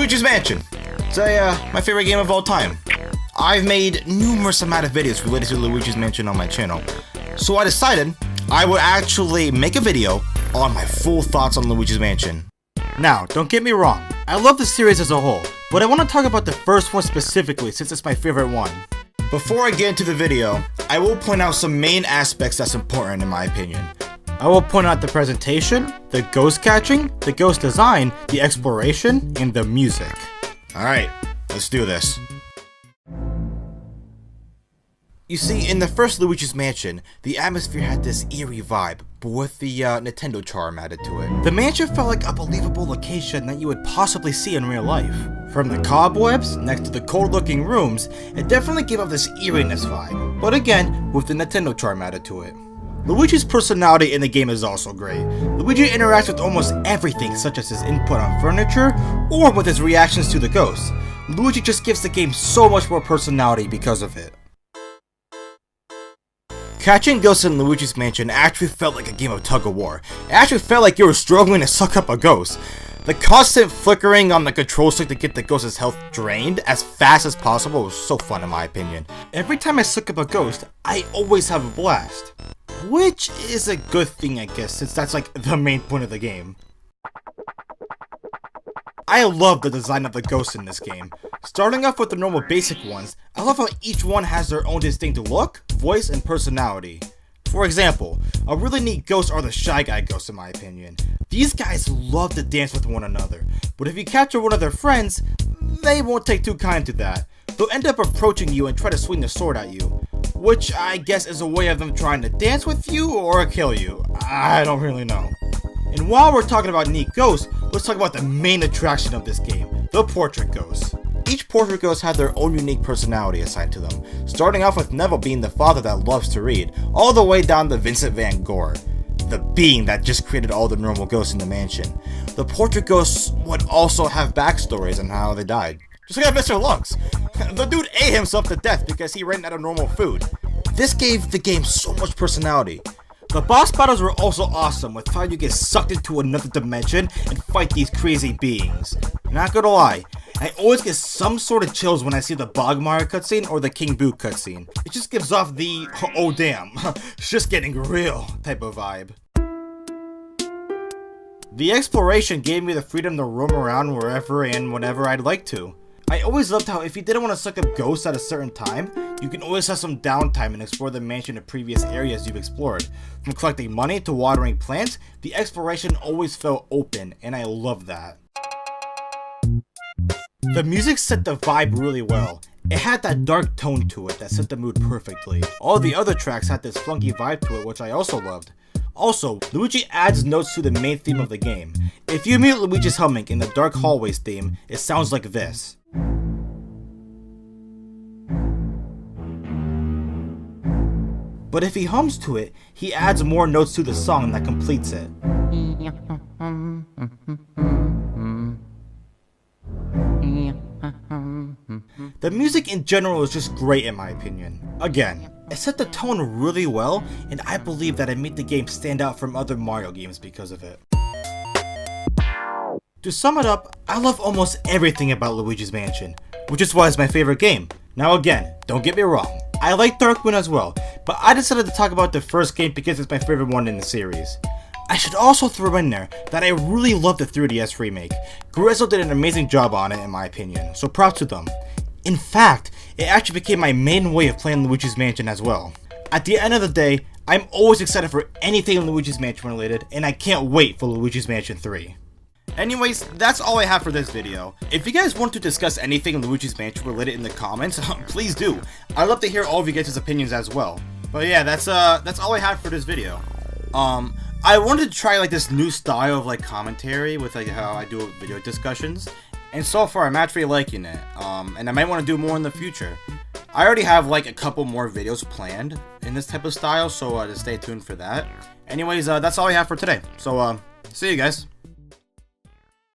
Luigi's Mansion. It's my favorite game of all time. I've made numerous amount of videos related to Luigi's Mansion on my channel, so I decided I would actually make a video on my full thoughts on Luigi's Mansion. Now, don't get me wrong, I love the series as a whole, but I want to talk about the first one specifically since it's my favorite one. Before I get into the video, I will point out some main aspects that's important in my opinion. I will point out the presentation, the ghost catching, the ghost design, the exploration, and the music. Alright, let's do this. You see, in the first Luigi's Mansion, the atmosphere had this eerie vibe, but with the Nintendo charm added to it. The mansion felt like a believable location that you would possibly see in real life. From the cobwebs, next to the cold looking rooms, it definitely gave off this eeriness vibe, but again, with the Nintendo charm added to it. Luigi's personality in the game is also great. Luigi interacts with almost everything, such as his input on furniture, or with his reactions to the ghosts. Luigi just gives the game so much more personality because of it. Catching ghosts in Luigi's Mansion actually felt like a game of tug-of-war. It actually felt like you were struggling to suck up a ghost. The constant flickering on the control stick to get the ghost's health drained as fast as possible was so fun in my opinion. Every time I suck up a ghost, I always have a blast. Which is a good thing, I guess, since that's like the main point of the game. I love the design of the ghosts in this game. Starting off with the normal basic ones, I love how each one has their own distinct look, voice, and personality. For example, a really neat ghost are the Shy Guy ghosts in my opinion. These guys love to dance with one another, but if you capture one of their friends, they won't take too kind to that. They'll end up approaching you and try to swing the sword at you, which I guess is a way of them trying to dance with you or kill you. I don't really know. And while we're talking about neat ghosts, let's talk about the main attraction of this game, the portrait ghosts. Each portrait ghost had their own unique personality assigned to them, starting off with Neville being the father that loves to read, all the way down to Vincent van Gogh, the being that just created all the normal ghosts in the mansion. The portrait ghosts would also have backstories on how they died. Just like Mr. Lunks. The dude ate himself to death because he ran out of normal food. This gave the game so much personality. The boss battles were also awesome with how you get sucked into another dimension and fight these crazy beings. Not gonna lie, I always get some sort of chills when I see the Bogmire cutscene or the King Boo cutscene. It just gives off the, oh damn, it's just getting real type of vibe. The exploration gave me the freedom to roam around wherever and whenever I'd like to. I always loved how if you didn't want to suck up ghosts at a certain time, you can always have some downtime and explore the mansion in previous areas you've explored. From collecting money to watering plants, the exploration always felt open, and I love that. The music set the vibe really well. It had that dark tone to it that set the mood perfectly. All the other tracks had this funky vibe to it, which I also loved. Also, Luigi adds notes to the main theme of the game. If you mute Luigi's humming in the Dark Hallways theme, it sounds like this. But if he hums to it, he adds more notes to the song that completes it. The music in general is just great in my opinion. Again, it set the tone really well, and I believe that it made the game stand out from other Mario games because of it. To sum it up, I love almost everything about Luigi's Mansion, which is why it's my favorite game. Now again, don't get me wrong, I like Darkwing as well, but I decided to talk about the first game because it's my favorite one in the series. I should also throw in there that I really love the 3DS remake. Grizzle did an amazing job on it in my opinion, so props to them. In fact, it actually became my main way of playing Luigi's Mansion as well. At the end of the day, I'm always excited for anything Luigi's Mansion related, and I can't wait for Luigi's Mansion 3. Anyways, that's all I have for this video. If you guys want to discuss anything Luigi's Mansion related in the comments, please do. I'd love to hear all of you guys' opinions as well. But yeah, that's all I have for this video. I wanted to try like this new style of like commentary with like how I do video discussions, and so far I'm actually liking it. And I might want to do more in the future. I already have like a couple more videos planned in this type of style, so just stay tuned for that. Anyways, that's all I have for today. So see you guys.